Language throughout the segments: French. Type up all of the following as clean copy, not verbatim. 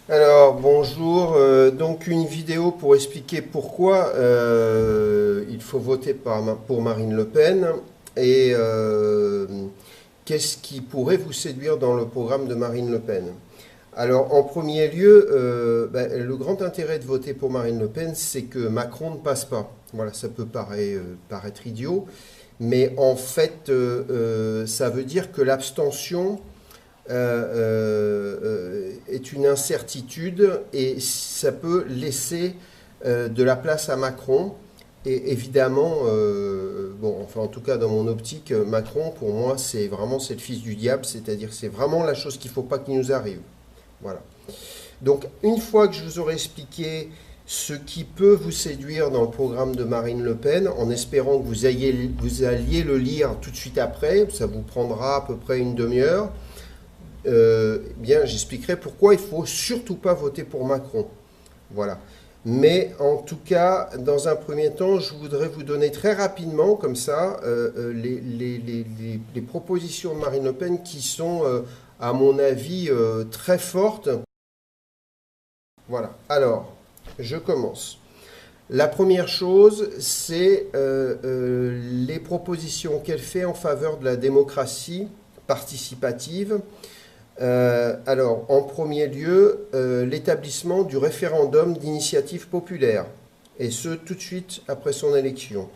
Alors, bonjour. Donc, une vidéo pour expliquer pourquoi il faut voter pour Marine Le Pen et qu'est-ce qui pourrait vous séduire dans le programme de Marine Le Pen. Alors, en premier lieu, le grand intérêt de voter pour Marine Le Pen, c'est que Macron ne passe pas. Voilà, ça peut paraître idiot, mais en fait, ça veut dire que l'abstention est une incertitude et ça peut laisser de la place à Macron. Et évidemment, enfin en tout cas dans mon optique, Macron pour moi c'est le fils du diable, c'est-à-dire c'est vraiment la chose qu'il ne faut pas qu'il nous arrive. Voilà. Donc une fois que je vous aurai expliqué ce qui peut vous séduire dans le programme de Marine Le Pen, en espérant que vous alliez le lire tout de suite après, ça vous prendra à peu près une demi-heure, bien, j'expliquerai pourquoi il ne faut surtout pas voter pour Macron. Voilà. Mais en tout cas, dans un premier temps, je voudrais vous donner très rapidement, comme ça, les propositions de Marine Le Pen qui sont, à mon avis, très fortes. Voilà. Alors, je commence. La première chose, c'est les propositions qu'elle fait en faveur de la démocratie participative. Alors, en premier lieu, l'établissement du référendum d'initiative populaire, et ce, tout de suite après son élection.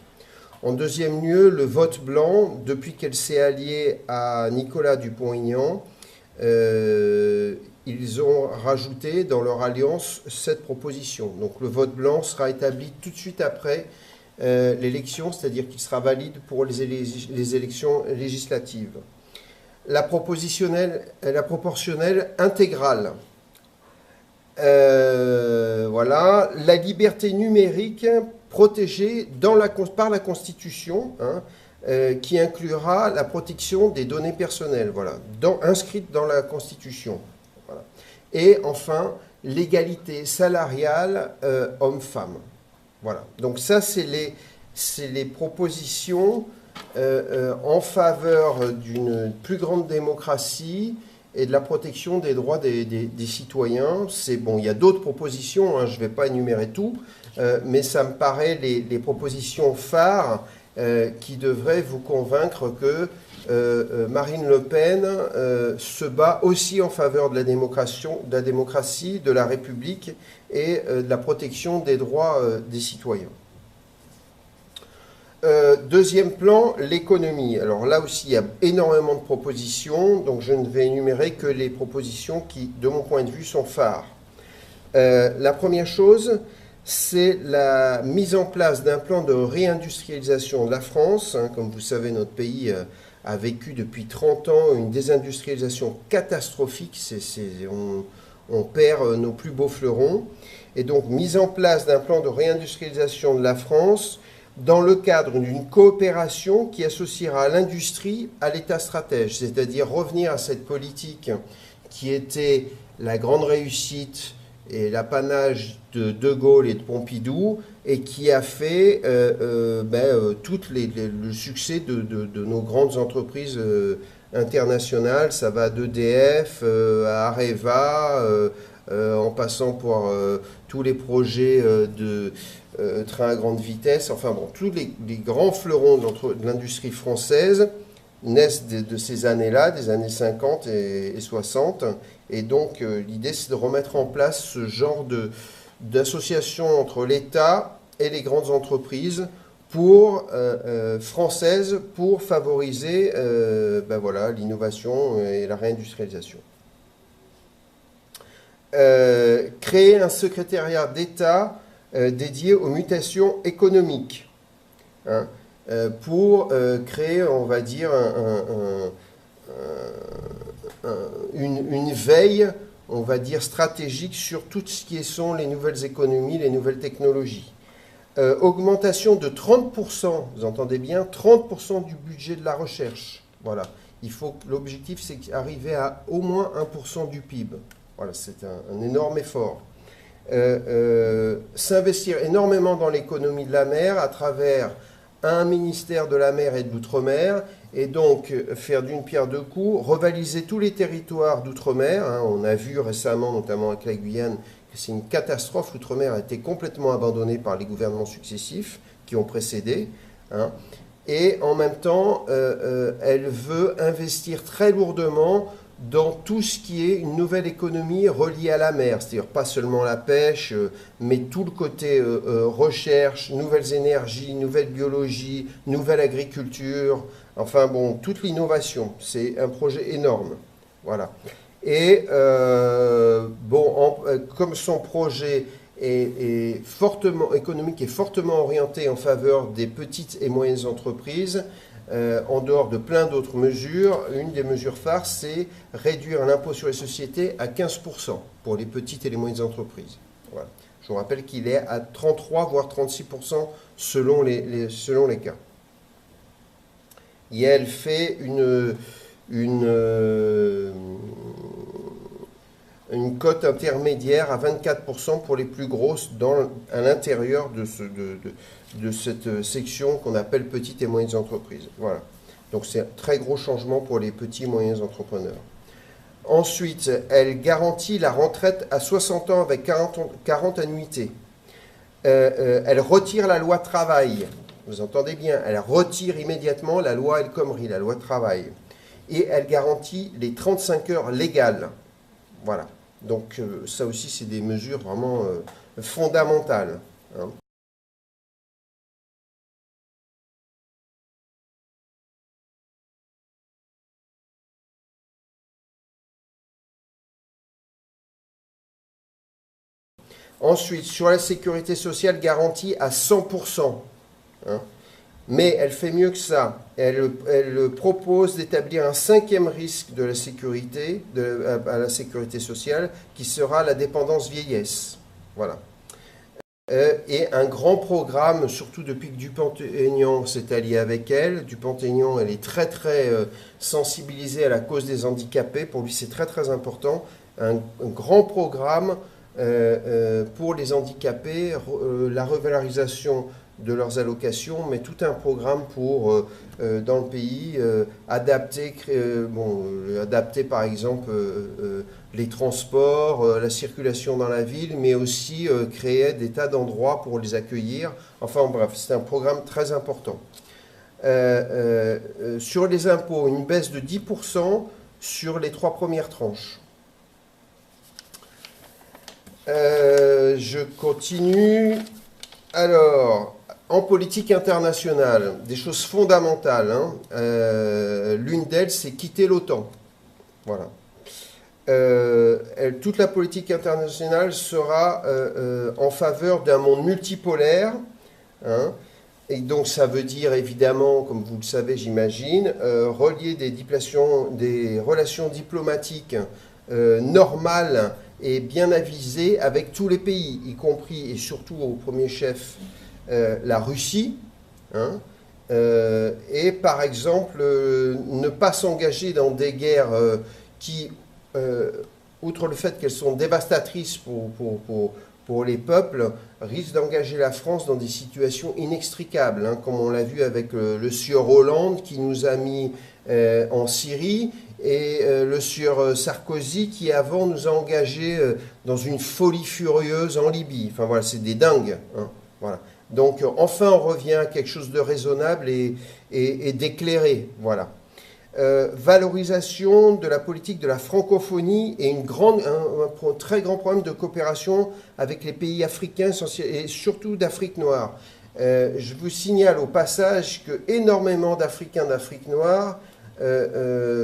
En deuxième lieu, le vote blanc, depuis qu'elle s'est alliée à Nicolas Dupont-Aignan, ils ont rajouté dans leur alliance cette proposition. Donc le vote blanc sera établi tout de suite après l'élection, c'est-à-dire qu'il sera valide pour les élections législatives. La proportionnelle intégrale. Voilà. La liberté numérique protégée par la Constitution, qui inclura la protection des données personnelles, voilà, inscrite dans la Constitution. Voilà. Et enfin, l'égalité salariale homme-femme. Voilà. Donc ça, c'est les propositions en faveur d'une plus grande démocratie et de la protection des droits des citoyens. Il y a d'autres propositions, je ne vais pas énumérer tout, mais ça me paraît les propositions phares qui devraient vous convaincre que Marine Le Pen se bat aussi en faveur de la démocratie, de la République et de la protection des droits des citoyens. Deuxième plan, l'économie. Alors là aussi, il y a énormément de propositions, donc je ne vais énumérer que les propositions qui, de mon point de vue, sont phares. La première chose, c'est la mise en place d'un plan de réindustrialisation de la France. Comme vous savez, notre pays a vécu depuis 30 ans une désindustrialisation catastrophique. On perd nos plus beaux fleurons. Et donc, mise en place d'un plan de réindustrialisation de la France dans le cadre d'une coopération qui associera l'industrie à l'État stratège, c'est-à-dire revenir à cette politique qui était la grande réussite et l'apanage de De Gaulle et de Pompidou, et qui a fait le succès de nos grandes entreprises internationales. Ça va d'EDF à Areva, en passant par tous les projets de train à grande vitesse. Enfin bon, tous les grands fleurons de l'industrie française naissent de ces années-là, des années 50 et 60. Et donc l'idée, c'est de remettre en place ce genre d'association entre l'État et les grandes entreprises françaises pour favoriser l'innovation et la réindustrialisation. Créer un secrétariat d'État dédié aux mutations économiques, pour créer, on va dire, une veille, on va dire, stratégique sur tout ce qui sont les nouvelles économies, les nouvelles technologies. Augmentation de 30%, vous entendez bien, 30% du budget de la recherche. Voilà. L'objectif, c'est d'arriver à au moins 1% du PIB. Voilà, c'est un énorme effort. S'investir énormément dans l'économie de la mer à travers un ministère de la mer et de l'outre-mer et donc faire d'une pierre deux coups, revaliser tous les territoires d'outre-mer. Hein. On a vu récemment, notamment avec la Guyane, que c'est une catastrophe. L'outre-mer a été complètement abandonné par les gouvernements successifs qui ont précédé. Hein. Et en même temps, elle veut investir très lourdement dans tout ce qui est une nouvelle économie reliée à la mer, c'est-à-dire pas seulement la pêche, mais tout le côté recherche, nouvelles énergies, nouvelle biologie, nouvelle agriculture, enfin bon, toute l'innovation. C'est un projet énorme. Voilà. Et comme son projet est fortement économique et fortement orienté en faveur des petites et moyennes entreprises, en dehors de plein d'autres mesures, une des mesures phares, c'est réduire l'impôt sur les sociétés à 15% pour les petites et les moyennes entreprises. Voilà. Je vous rappelle qu'il est à 33 voire 36% selon les cas. Et elle fait une cote intermédiaire à 24% pour les plus grosses à l'intérieur de cette section qu'on appelle petites et moyennes entreprises. Voilà. Donc c'est un très gros changement pour les petits et moyens entrepreneurs. Ensuite, elle garantit la retraite à 60 ans avec 40 annuités. Elle retire la loi travail. Vous entendez bien, elle retire immédiatement la loi El Khomri, la loi travail. Et elle garantit les 35 heures légales. Voilà. Donc ça aussi, c'est des mesures vraiment fondamentales. Hein. Ensuite, sur la sécurité sociale garantie à 100%. Hein. Mais elle fait mieux que ça. Elle propose d'établir un 5e risque de la sécurité, à la sécurité sociale, qui sera la dépendance vieillesse. Voilà. Et un grand programme, surtout depuis que Dupont-Aignan s'est allié avec elle. Dupont-Aignan, elle est très très sensibilisée à la cause des handicapés. Pour lui, c'est très très important. Un grand programme pour les handicapés, la revalorisation de leurs allocations, mais tout un programme pour, dans le pays, adapter par exemple les transports, la circulation dans la ville, mais aussi créer des tas d'endroits pour les accueillir. Enfin bref, c'est un programme très important. Sur les impôts, une baisse de 10% sur les 3 premières tranches. Je continue. Alors, en politique internationale, des choses fondamentales. Hein. L'une d'elles, c'est quitter l'OTAN. Voilà. Toute la politique internationale sera en faveur d'un monde multipolaire. Hein. Et donc, ça veut dire, évidemment, comme vous le savez, j'imagine, relier des relations diplomatiques normales et bien avisées avec tous les pays, y compris et surtout au premier chef la Russie, hein, et par exemple ne pas s'engager dans des guerres qui, outre le fait qu'elles sont dévastatrices pour les peuples, risquent d'engager la France dans des situations inextricables, hein, comme on l'a vu avec le sieur Hollande qui nous a mis en Syrie, et le sieur Sarkozy qui avant nous a engagés dans une folie furieuse en Libye. Enfin voilà, c'est des dingues. Hein, voilà. Donc enfin on revient à quelque chose de raisonnable et d'éclairé. Voilà. Valorisation de la politique de la francophonie et un très grand problème de coopération avec les pays africains et surtout d'Afrique noire. Je vous signale au passage que énormément d'Africains d'Afrique noire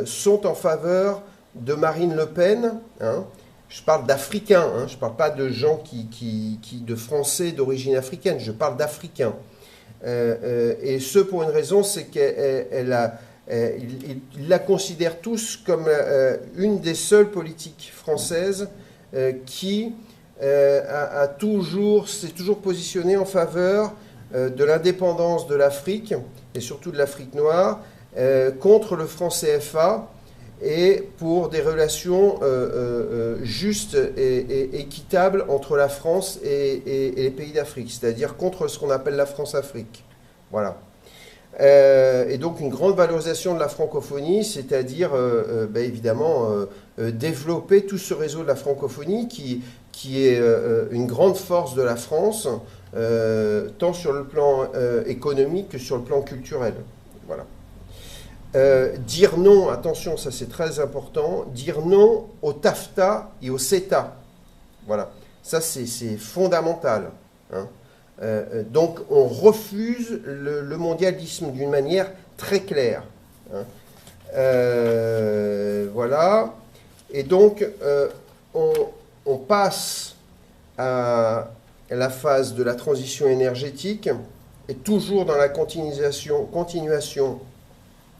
sont en faveur de Marine Le Pen. Hein. Je parle d'Africains, hein. Je ne parle pas de gens de Français d'origine africaine, je parle d'Africains. Et ce pour une raison, c'est qu'ils la considèrent tous comme une des seules politiques françaises qui s'est toujours positionnée en faveur de l'indépendance de l'Afrique, et surtout de l'Afrique noire, contre le franc CFA, et pour des relations justes et équitables entre la France et les pays d'Afrique, c'est-à-dire contre ce qu'on appelle la France-Afrique. Voilà. Et donc une grande valorisation de la francophonie, c'est-à-dire évidemment développer tout ce réseau de la francophonie qui est une grande force de la France, tant sur le plan économique que sur le plan culturel. Voilà. Dire non, attention, ça c'est très important, dire non au TAFTA et au CETA. Voilà, ça c'est fondamental. Hein. Donc on refuse le mondialisme d'une manière très claire. Hein. Voilà. Et donc on passe à la phase de la transition énergétique, et toujours dans la continuation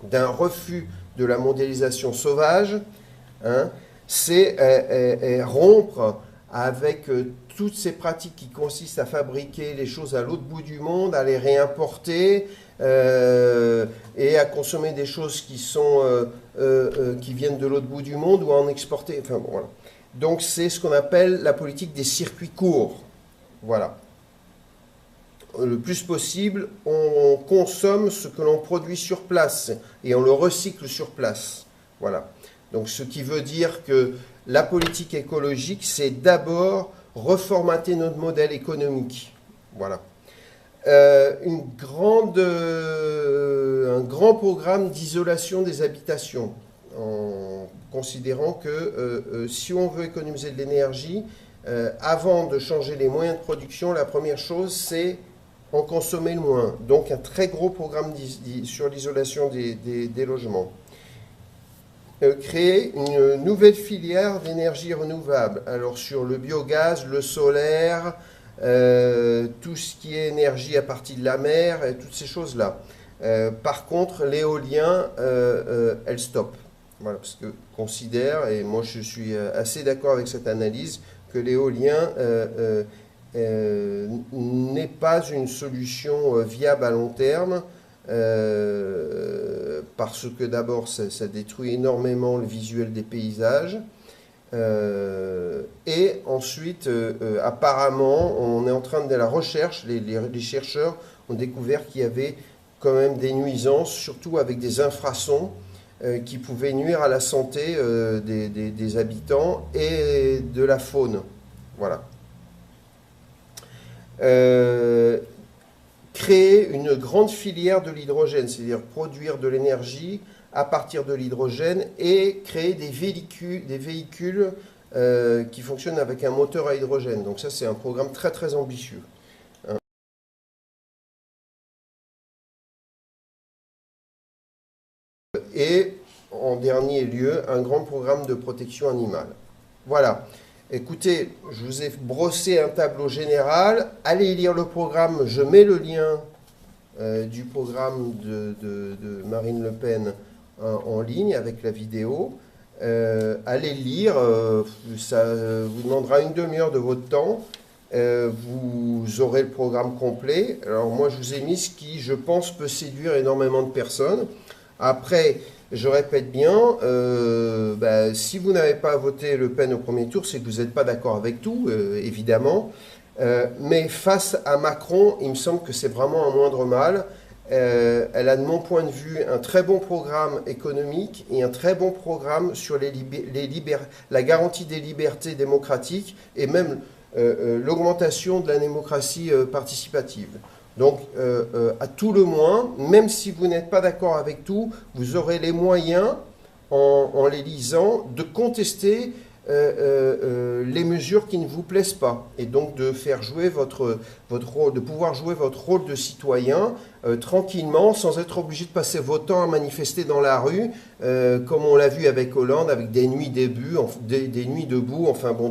d'un refus de la mondialisation sauvage, hein, c'est rompre avec toutes ces pratiques qui consistent à fabriquer les choses à l'autre bout du monde, à les réimporter et à consommer des choses qui viennent de l'autre bout du monde ou à en exporter. Enfin, bon, voilà. Donc c'est ce qu'on appelle la politique des circuits courts. Voilà. Le plus possible, on consomme ce que l'on produit sur place et on le recycle sur place. Voilà. Donc ce qui veut dire que la politique écologique, c'est d'abord reformater notre modèle économique. Voilà. Un grand programme d'isolation des habitations, en considérant que si on veut économiser de l'énergie, avant de changer les moyens de production, la première chose, c'est en consommer le moins. Donc un très gros programme sur l'isolation des logements. Créer une nouvelle filière d'énergie renouvelable. Alors sur le biogaz, le solaire, tout ce qui est énergie à partir de la mer, et toutes ces choses-là. Par contre, l'éolien, elle stoppe. Voilà, parce que considère, et moi je suis assez d'accord avec cette analyse, que l'éolien n'est pas une solution viable à long terme, parce que d'abord ça détruit énormément le visuel des paysages, et ensuite apparemment on est en train de la recherche, les chercheurs ont découvert qu'il y avait quand même des nuisances, surtout avec des infrasons qui pouvaient nuire à la santé des habitants et de la faune. Voilà. Créer une grande filière de l'hydrogène, c'est-à-dire produire de l'énergie à partir de l'hydrogène et créer des véhicules qui fonctionnent avec un moteur à hydrogène. Donc ça, c'est un programme très très ambitieux. Hein. Et en dernier lieu, un grand programme de protection animale. Voilà. Écoutez, je vous ai brossé un tableau général. Allez lire le programme. Je mets le lien du programme de Marine Le Pen en ligne avec la vidéo. Allez lire. Ça vous demandera une demi-heure de votre temps. Vous aurez le programme complet. Alors moi, je vous ai mis ce qui, je pense, peut séduire énormément de personnes. Après, je répète bien, si vous n'avez pas voté Le Pen au premier tour, c'est que vous n'êtes pas d'accord avec tout, évidemment. Mais face à Macron, il me semble que c'est vraiment un moindre mal. Elle a, de mon point de vue, un très bon programme économique et un très bon programme sur la garantie des libertés démocratiques et même l'augmentation de la démocratie participative. Donc, à tout le moins, même si vous n'êtes pas d'accord avec tout, vous aurez les moyens, en les lisant, de contester les mesures qui ne vous plaisent pas. Et donc de faire jouer votre rôle, de pouvoir jouer votre rôle de citoyen tranquillement, sans être obligé de passer votre temps à manifester dans la rue, comme on l'a vu avec Hollande, avec des nuits debout, enfin bon,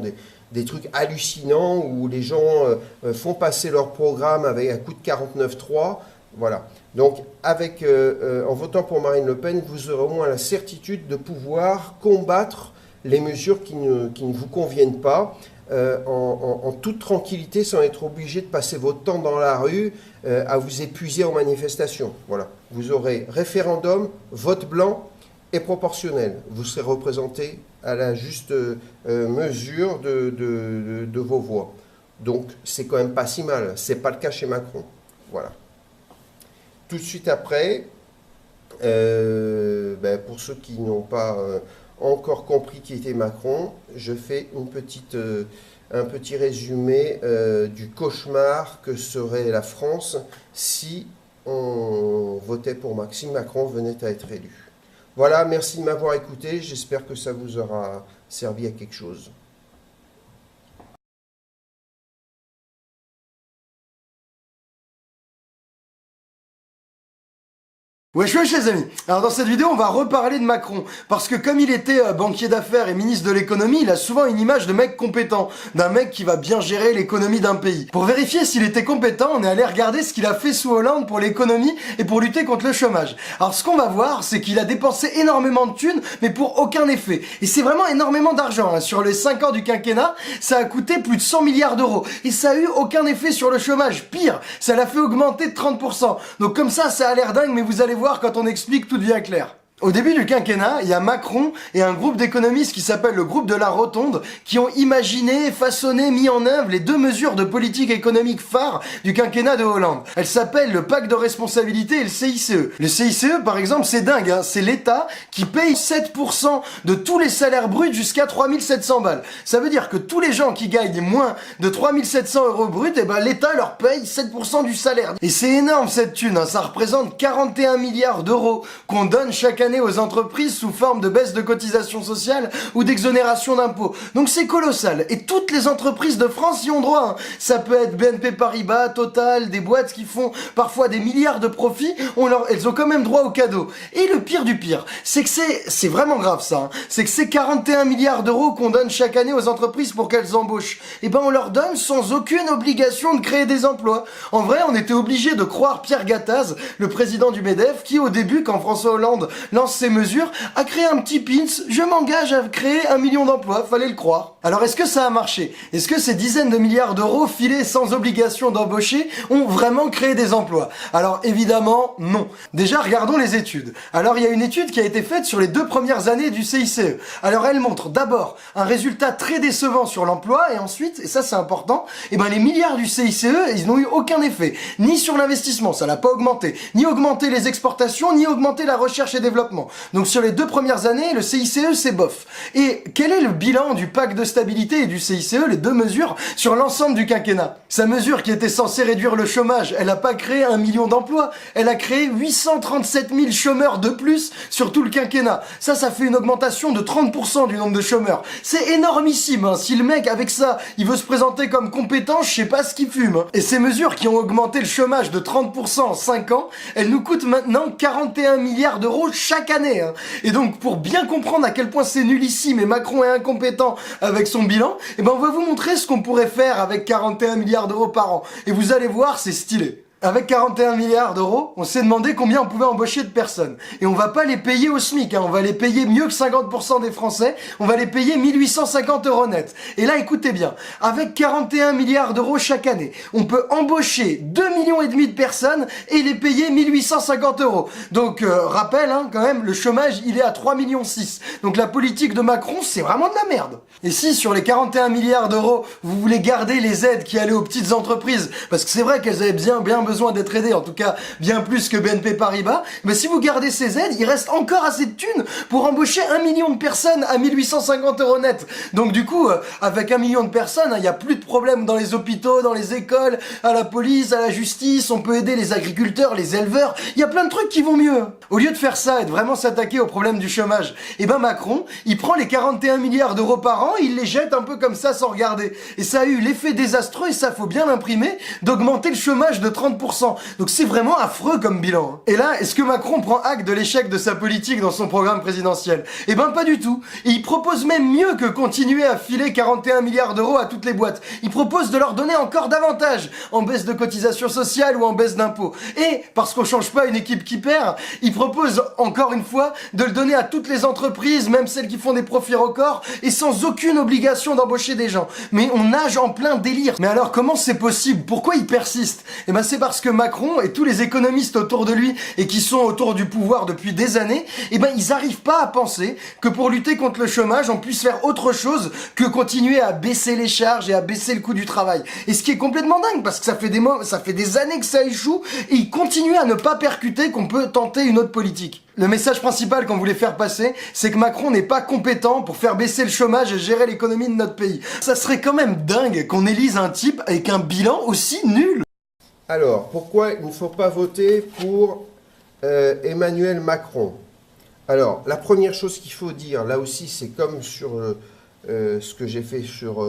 des trucs hallucinants où les gens font passer leur programme avec un coup de 49.3. Voilà. Donc, en votant pour Marine Le Pen, vous aurez au moins la certitude de pouvoir combattre les mesures qui ne vous conviennent pas en toute tranquillité, sans être obligé de passer votre temps dans la rue à vous épuiser en manifestation. Voilà. Vous aurez référendum, vote blanc et proportionnel. Vous serez représenté à la juste mesure de vos voix. Donc, c'est quand même pas si mal. C'est pas le cas chez Macron. Voilà. tout de suite après, pour ceux qui n'ont pas encore compris qui était Macron, je fais un petit résumé du cauchemar que serait la France si on votait pour Macron, si Macron venait à être élu. Voilà, merci de m'avoir écouté, j'espère que ça vous aura servi à quelque chose. Wesh wesh les amis. Alors dans cette vidéo on va reparler de Macron parce que comme il était banquier d'affaires et ministre de l'économie, il a souvent une image de mec compétent, d'un mec qui va bien gérer l'économie d'un pays. Pour vérifier s'il était compétent, on est allé regarder ce qu'il a fait sous Hollande pour l'économie et pour lutter contre le chômage. Alors ce qu'on va voir, c'est qu'il a dépensé énormément de thunes mais pour aucun effet. Et c'est vraiment énormément d'argent, hein. Sur les 5 ans du quinquennat, ça a coûté plus de 100 milliards d'euros et ça a eu aucun effet sur le chômage. Pire, ça l'a fait augmenter de 30%. Donc comme ça a l'air dingue mais vous allez voir quand on explique, tout devient clair. Au début du quinquennat, il y a Macron et un groupe d'économistes qui s'appelle le groupe de la Rotonde qui ont imaginé, façonné, mis en œuvre les 2 mesures de politique économique phare du quinquennat de Hollande. Elles s'appellent le pacte de responsabilité et le CICE. Le CICE, par exemple, c'est dingue, hein, c'est l'État qui paye 7% de tous les salaires bruts jusqu'à 3700 balles. Ça veut dire que tous les gens qui gagnent moins de 3700 euros bruts, l'État leur paye 7% du salaire. Et c'est énorme cette thune, hein, ça représente 41 milliards d'euros qu'on donne chaque année aux entreprises sous forme de baisse de cotisations sociales ou d'exonération d'impôts. Donc c'est colossal. Et toutes les entreprises de France y ont droit, hein. Ça peut être BNP Paribas, Total, des boîtes qui font parfois des milliards de profits, elles ont quand même droit au cadeau. Et le pire du pire, c'est que c'est vraiment grave ça, hein. C'est que ces 41 milliards d'euros qu'on donne chaque année aux entreprises pour qu'elles embauchent, on leur donne sans aucune obligation de créer des emplois. En vrai, on était obligé de croire Pierre Gattaz, le président du MEDEF, qui au début, quand François Hollande lance ces mesures, a créé un petit pins, je m'engage à créer 1 million d'emplois, fallait le croire. Alors est-ce que ça a marché? Est-ce que ces dizaines de milliards d'euros filés sans obligation d'embaucher ont vraiment créé des emplois? Alors évidemment, non. Déjà, regardons les études. Alors il y a une étude qui a été faite sur les 2 premières années du CICE. Alors elle montre d'abord un résultat très décevant sur l'emploi et ensuite, et ça c'est important, les milliards du CICE, ils n'ont eu aucun effet. Ni sur l'investissement, ça n'a pas augmenté, ni augmenté les exportations, ni augmenté la recherche et développement. Donc sur les 2 premières années, le CICE c'est bof. Et quel est le bilan du pacte de stabilité et du CICE, les 2 mesures, sur l'ensemble du quinquennat? Sa mesure qui était censée réduire le chômage, elle n'a pas créé 1 million d'emplois, elle a créé 837 000 chômeurs de plus sur tout le quinquennat. Ça fait une augmentation de 30% du nombre de chômeurs. C'est énormissime, hein. Si le mec avec ça, il veut se présenter comme compétent, je sais pas ce qu'il fume, hein. Et ces mesures qui ont augmenté le chômage de 30% en 5 ans, elles nous coûtent maintenant 41 milliards d'euros chaque année, hein. Et donc pour bien comprendre à quel point c'est nullissime et Macron est incompétent avec son bilan, on va vous montrer ce qu'on pourrait faire avec 41 milliards d'euros par an. Et vous allez voir, c'est stylé. Avec 41 milliards d'euros, on s'est demandé combien on pouvait embaucher de personnes. Et on va pas les payer au SMIC, hein. On va les payer mieux que 50% des Français. On va les payer 1850 euros net. Et là, écoutez bien. Avec 41 milliards d'euros chaque année, on peut embaucher 2,5 millions de personnes et les payer 1850 euros. Donc, rappel, hein, quand même, le chômage, il est à 3,6 millions. Donc la politique de Macron, c'est vraiment de la merde. Et si, sur les 41 milliards d'euros, vous voulez garder les aides qui allaient aux petites entreprises, parce que c'est vrai qu'elles avaient bien besoin d'être aidées, en tout cas bien plus que BNP Paribas, si vous gardez ces aides, il reste encore assez de thunes pour embaucher 1 million de personnes à 1850 euros net. Donc du coup, avec 1 million de personnes, il n'y a plus de problème dans les hôpitaux, dans les écoles, à la police, à la justice, on peut aider les agriculteurs, les éleveurs, il y a plein de trucs qui vont mieux. Au lieu de faire ça et de vraiment s'attaquer au problème du chômage, Macron, il prend les 41 milliards d'euros par an, il les jette un peu comme ça sans regarder. Et ça a eu l'effet désastreux, et ça faut bien l'imprimer, d'augmenter le chômage de 30%. Donc c'est vraiment affreux comme bilan. Et là, est-ce que Macron prend acte de l'échec de sa politique dans son programme présidentiel? Pas du tout. Et il propose même mieux que continuer à filer 41 milliards d'euros à toutes les boîtes. Il propose de leur donner encore davantage, en baisse de cotisations sociales ou en baisse d'impôts. Et, parce qu'on change pas une équipe qui perd, il propose encore une fois de le donner à toutes les entreprises, même celles qui font des profits records, et sans aucune obligation d'embaucher des gens. Mais on nage en plein délire. Mais alors comment c'est possible? Pourquoi il persiste? C'est parce que Macron et tous les économistes autour de lui et qui sont autour du pouvoir depuis des années, eh ben ils n'arrivent pas à penser que pour lutter contre le chômage, on puisse faire autre chose que continuer à baisser les charges et à baisser le coût du travail. Et ce qui est complètement dingue, parce que ça fait des années que ça échoue, et ils continuent à ne pas percuter qu'on peut tenter une autre politique. Le message principal qu'on voulait faire passer, c'est que Macron n'est pas compétent pour faire baisser le chômage et gérer l'économie de notre pays. Ça serait quand même dingue qu'on élise un type avec un bilan aussi nul. Alors, pourquoi il ne faut pas voter pour Emmanuel Macron? Alors, la première chose qu'il faut dire, là aussi, c'est comme sur ce que j'ai fait sur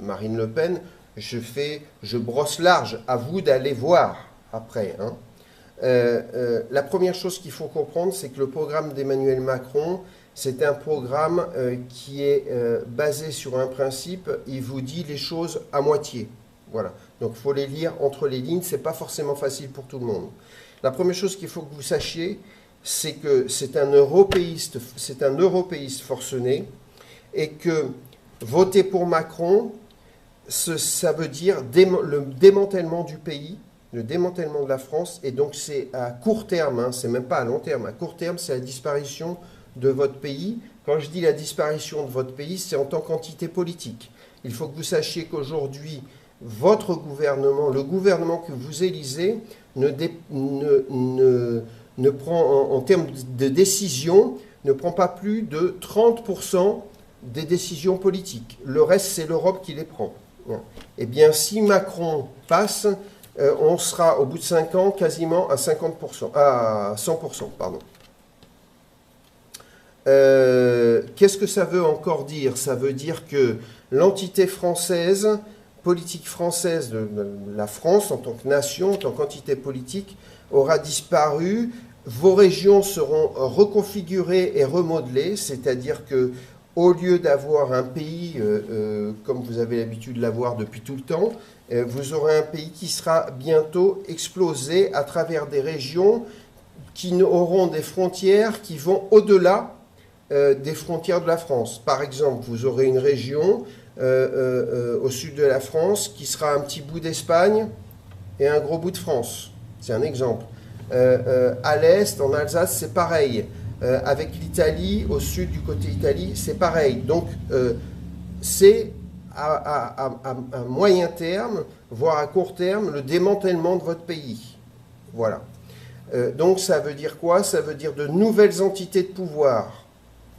Marine Le Pen, je brosse large, à vous d'aller voir après, hein. La première chose qu'il faut comprendre, c'est que le programme d'Emmanuel Macron, c'est un programme qui est basé sur un principe, il vous dit les choses à moitié. Voilà. Donc il faut les lire entre les lignes, c'est pas forcément facile pour tout le monde. La première chose qu'il faut que vous sachiez, c'est que c'est un européiste forcené, et que voter pour Macron, ça veut dire le démantèlement du pays, le démantèlement de la France, et donc c'est à court terme, hein, c'est même pas à long terme, à court terme, c'est la disparition de votre pays. Quand je dis la disparition de votre pays, c'est en tant qu'entité politique. Il faut que vous sachiez qu'aujourd'hui, votre gouvernement, le gouvernement que vous élisez, ne prend, en termes de décision, ne prend pas plus de 30% des décisions politiques. Le reste, c'est l'Europe qui les prend. Eh bien, si Macron passe, on sera au bout de 5 ans quasiment à 50%, à 100%, pardon. Qu'est-ce que ça veut encore dire? Ça veut dire que l'entité française, politique française de la France en tant que nation, en tant qu'entité politique, aura disparu. Vos régions seront reconfigurées et remodelées, c'est-à-dire que au lieu d'avoir un pays comme vous avez l'habitude de l'avoir depuis tout le temps, vous aurez un pays qui sera bientôt explosé à travers des régions qui auront des frontières qui vont au-delà des frontières de la France. Par exemple, vous aurez une région au sud de la France qui sera un petit bout d'Espagne et un gros bout de France. C'est un exemple. À l'est, en Alsace, c'est pareil. Avec l'Italie, au sud du côté Italie, c'est pareil. Donc, c'est à moyen terme, voire à court terme, le démantèlement de votre pays. Voilà. Donc, ça veut dire quoi? Ça veut dire de nouvelles entités de pouvoir.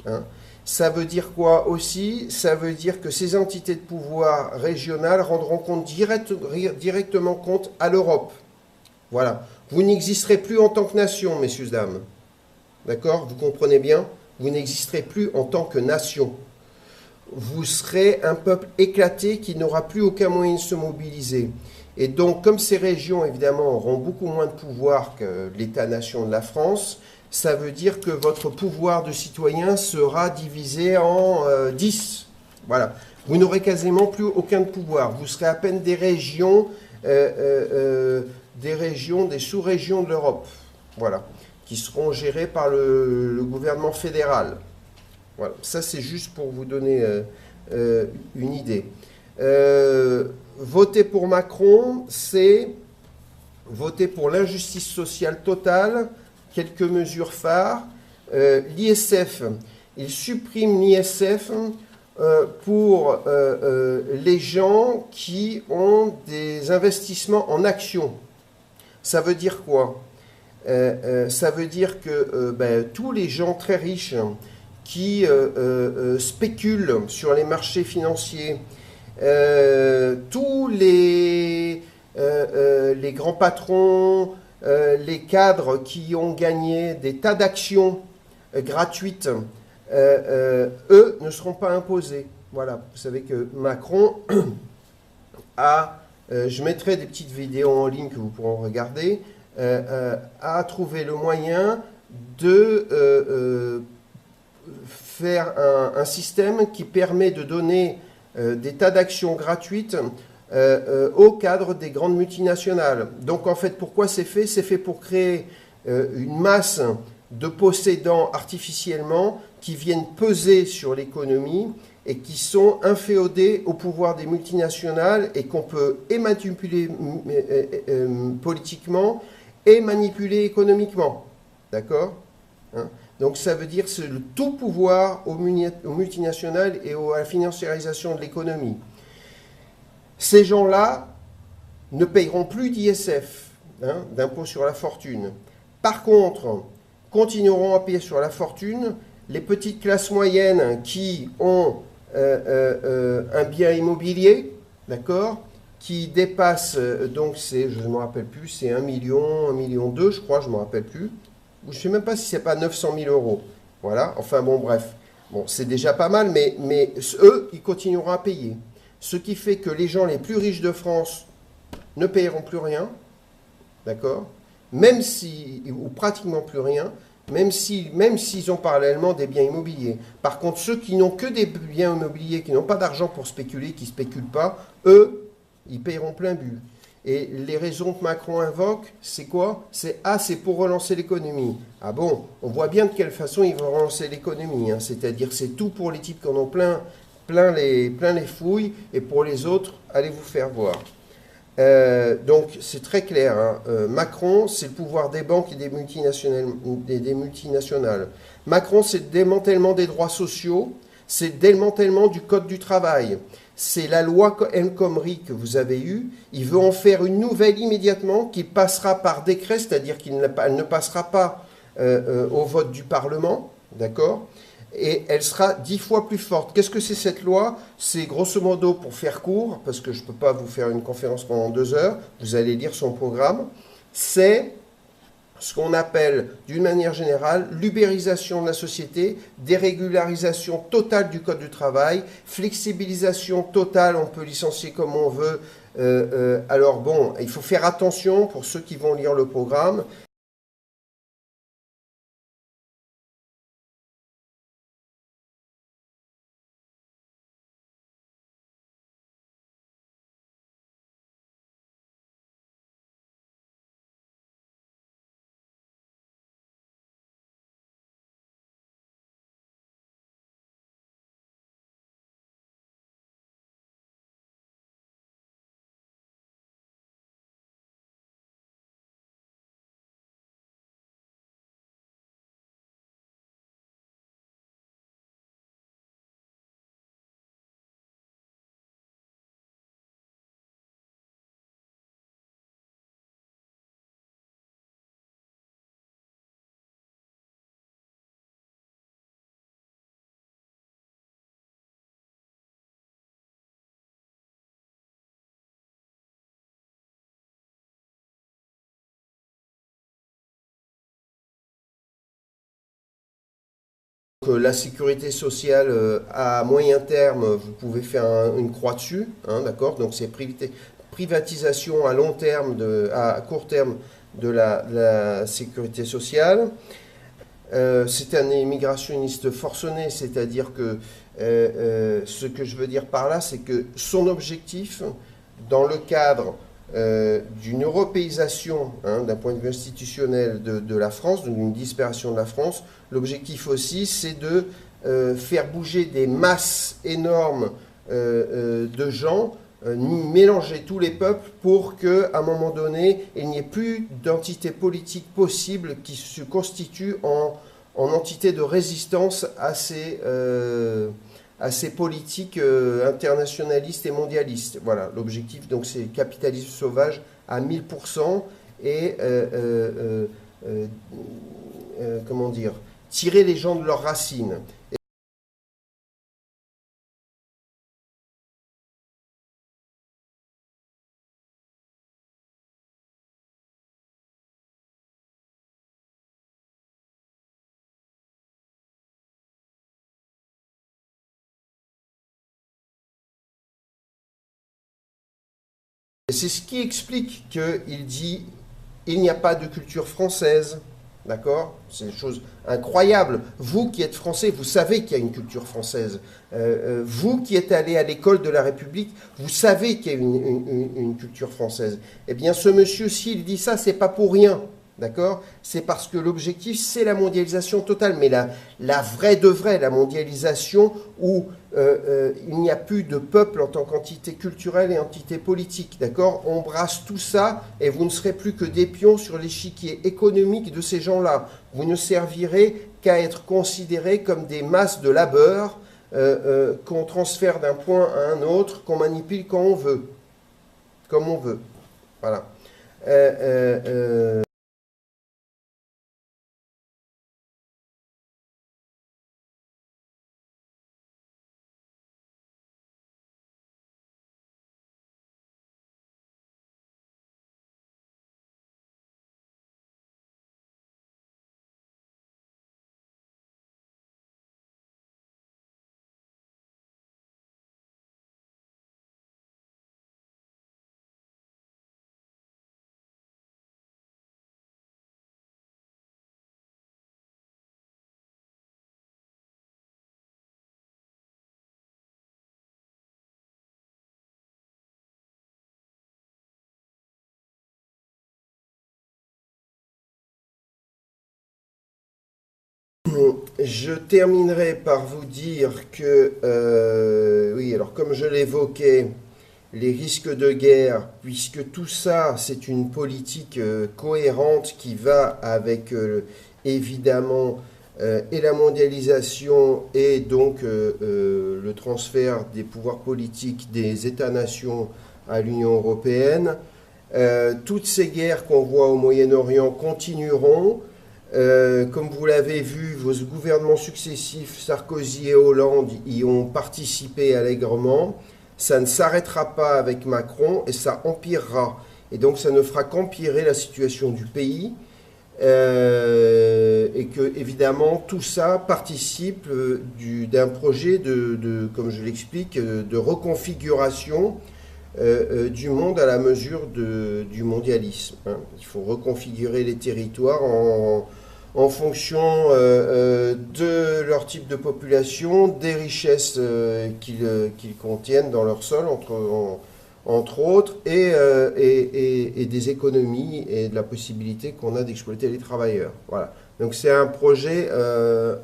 Hein. Ça veut dire quoi aussi? Ça veut dire que ces entités de pouvoir régionales rendront compte directement compte à l'Europe. Voilà. Vous n'existerez plus en tant que nation, messieurs, dames. D'accord? Vous comprenez bien? Vous n'existerez plus en tant que nation. Vous serez un peuple éclaté qui n'aura plus aucun moyen de se mobiliser. Et donc, comme ces régions, évidemment, auront beaucoup moins de pouvoir que l'État-nation de la France, ça veut dire que votre pouvoir de citoyen sera divisé en 10. Voilà. Vous n'aurez quasiment plus aucun pouvoir. Vous serez à peine des régions, des sous-régions de l'Europe. Voilà. Qui seront gérées par le gouvernement fédéral. Voilà. Ça, c'est juste pour vous donner une idée. Voter pour Macron, c'est voter pour l'injustice sociale totale. Quelques mesures phares. L'ISF, il supprime l'ISF pour les gens qui ont des investissements en actions. Ça veut dire quoi? Ça veut dire que tous les gens très riches qui spéculent sur les marchés financiers, tous les grands patrons, les cadres qui ont gagné des tas d'actions gratuites, eux ne seront pas imposés. Voilà, vous savez que Macron a, je mettrai des petites vidéos en ligne que vous pourrez regarder, a trouvé le moyen de faire un système qui permet de donner des tas d'actions gratuites au cadre des grandes multinationales. Donc en fait, pourquoi c'est fait? C'est fait pour créer une masse de possédants artificiellement qui viennent peser sur l'économie et qui sont inféodés au pouvoir des multinationales et qu'on peut et manipuler politiquement et manipuler économiquement. D'accord, hein? Donc ça veut dire que c'est le tout pouvoir aux multinationales et à la financiarisation de l'économie. Ces gens-là ne payeront plus d'ISF, hein, d'impôt sur la fortune. Par contre, continueront à payer sur la fortune les petites classes moyennes qui ont un bien immobilier, d'accord, qui dépasse, donc c'est, je ne me rappelle plus, c'est 1 million, 1,2 million, je crois, je ne me rappelle plus. Je ne sais même pas si c'est pas 900 000 euros. Voilà, enfin bon, bref. Bon, c'est déjà pas mal, mais eux, ils continueront à payer. Ce qui fait que les gens les plus riches de France ne payeront plus rien, d'accord, même si, ou pratiquement plus rien, même s'ils ont parallèlement des biens immobiliers. Par contre, ceux qui n'ont que des biens immobiliers, qui n'ont pas d'argent pour spéculer, qui ne spéculent pas, eux, ils payeront plein but. Et les raisons que Macron invoque, c'est quoi? C'est pour relancer l'économie. Ah bon, on voit bien de quelle façon ils vont relancer l'économie. Hein. C'est-à-dire c'est tout pour les types qui en ont plein les fouilles, et pour les autres, allez vous faire voir. Donc c'est très clair, hein. Macron, c'est le pouvoir des banques et des multinationales. Macron, c'est le démantèlement des droits sociaux, c'est le démantèlement du code du travail. C'est la loi El Khomri que vous avez eue. Il veut en faire une nouvelle immédiatement qui passera par décret, c'est-à-dire qu'elle ne passera pas au vote du Parlement, d'accord ? Et elle sera 10 fois plus forte. Qu'est-ce que c'est cette loi? C'est grosso modo, pour faire court, parce que je ne peux pas vous faire une conférence pendant 2 heures, vous allez lire son programme, c'est ce qu'on appelle, d'une manière générale, l'ubérisation de la société, dérégularisation totale du code du travail, flexibilisation totale, on peut licencier comme on veut. Alors bon, il faut faire attention pour ceux qui vont lire le programme. La sécurité sociale à moyen terme, vous pouvez faire une croix dessus, hein, d'accord? Donc c'est privatisation à long terme, à court terme de la sécurité sociale. C'est un immigrationniste forcené, c'est-à-dire que ce que je veux dire par là, c'est que son objectif, dans le cadre d'une européisation, hein, d'un point de vue institutionnel de la France, d'une disparition de la France, l'objectif aussi, c'est de faire bouger des masses énormes de gens, mélanger tous les peuples pour qu'à un moment donné, il n'y ait plus d'entité politique possible qui se constitue en entité de résistance à ces politiques internationalistes et mondialistes. Voilà, l'objectif, donc, c'est capitalisme sauvage à 1000% et, comment dire, tirer les gens de leurs racines. Et c'est ce qui explique qu'il dit il n'y a pas de culture française. D'accord? C'est une chose incroyable. Vous qui êtes français, vous savez qu'il y a une culture française. Vous qui êtes allé à l'école de la République, vous savez qu'il y a une culture française. Eh bien, ce monsieur, s'il dit ça, c'est pas pour rien. D'accord? C'est parce que l'objectif, c'est la mondialisation totale, mais la vraie de vraie, la mondialisation où il n'y a plus de peuple en tant qu'entité culturelle et entité politique. D'accord? On brasse tout ça et vous ne serez plus que des pions sur l'échiquier économique de ces gens-là. Vous ne servirez qu'à être considérés comme des masses de labeur qu'on transfère d'un point à un autre, qu'on manipule quand on veut. Comme on veut. Voilà. Je terminerai par vous dire que, oui, alors comme je l'évoquais, les risques de guerre, puisque tout ça, c'est une politique cohérente qui va avec, évidemment, et la mondialisation et donc le transfert des pouvoirs politiques des États-nations à l'Union européenne. Toutes ces guerres qu'on voit au Moyen-Orient continueront. Comme vous l'avez vu, vos gouvernements successifs, Sarkozy et Hollande, y ont participé allègrement. Ça ne s'arrêtera pas avec Macron et ça empirera. Et donc ça ne fera qu'empirer la situation du pays. Et que, évidemment, tout ça participe d'un projet comme je l'explique, de reconfiguration du monde à la mesure du mondialisme. Hein. Il faut reconfigurer les territoires en fonction de leur type de population, des richesses qu'ils contiennent dans leur sol, entre autres, et des économies et de la possibilité qu'on a d'exploiter les travailleurs. Voilà. Donc c'est un projet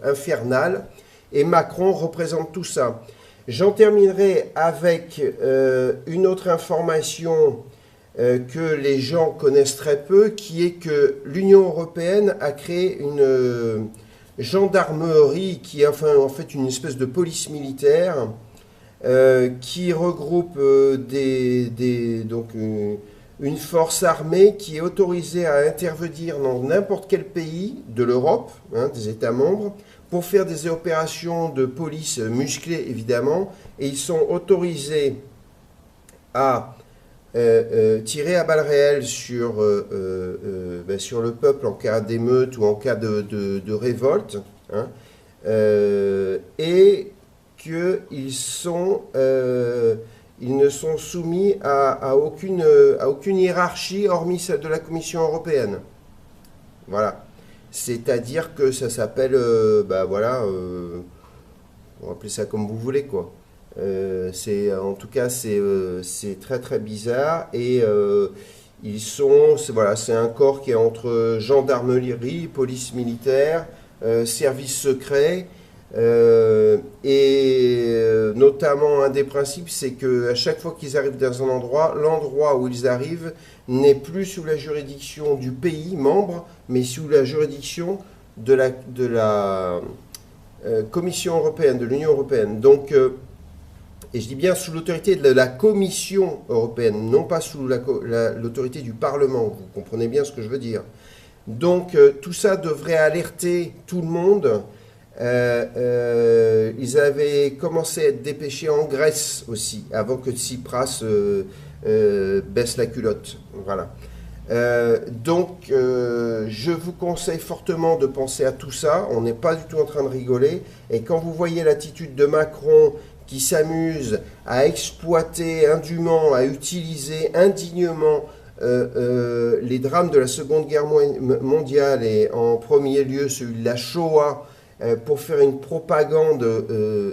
infernal, et Macron représente tout ça. J'en terminerai avec une autre information que les gens connaissent très peu, qui est que l'Union européenne a créé une gendarmerie qui est en fait une espèce de police militaire qui regroupe donc une force armée qui est autorisée à intervenir dans n'importe quel pays de l'Europe, hein, des États membres, pour faire des opérations de police musclées, évidemment, et ils sont autorisés à tirer à balles réelles sur le peuple en cas d'émeute ou en cas de révolte, hein, et qu'ils ne sont soumis à aucune hiérarchie hormis celle de la Commission européenne. Voilà. C'est-à-dire que ça s'appelle, on va appeler ça comme vous voulez, quoi. En tout cas, c'est très très bizarre, et c'est un corps qui est entre gendarmerie, police militaire, service secret, notamment un des principes, c'est qu'à chaque fois qu'ils arrivent dans un endroit, l'endroit où ils arrivent n'est plus sous la juridiction du pays membre, mais sous la juridiction de la Commission européenne, de l'Union européenne. Donc, et je dis bien sous l'autorité de la Commission européenne, non pas sous l'autorité du Parlement. Vous comprenez bien ce que je veux dire. Donc, tout ça devrait alerter tout le monde. Ils avaient commencé à être dépêchés en Grèce aussi, avant que Tsipras baisse la culotte. Voilà. Donc, je vous conseille fortement de penser à tout ça. On n'est pas du tout en train de rigoler. Et quand vous voyez l'attitude de Macron qui s'amuse à exploiter indûment, à utiliser indignement les drames de la Seconde Guerre mondiale, et en premier lieu celui de la Shoah, pour faire une propagande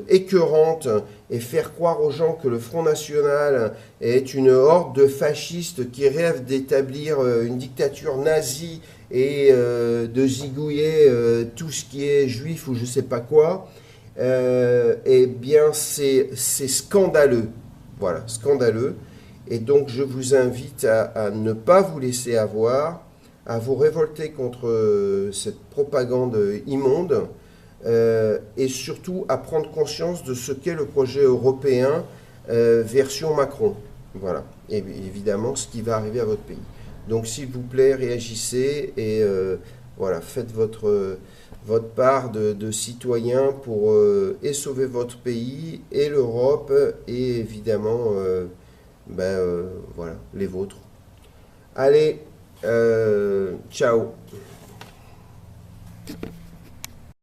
écœurante et faire croire aux gens que le Front National est une horde de fascistes qui rêvent d'établir une dictature nazie et de zigouiller tout ce qui est juif ou je sais pas quoi, eh bien c'est scandaleux. Voilà, scandaleux. Et donc je vous invite à ne pas vous laisser avoir, à vous révolter contre cette propagande immonde, et surtout à prendre conscience de ce qu'est le projet européen version Macron. Voilà, et évidemment ce qui va arriver à votre pays. Donc s'il vous plaît, réagissez et voilà, faites votre part de citoyen pour et sauver votre pays et l'Europe et évidemment voilà, les vôtres. Allez, ciao.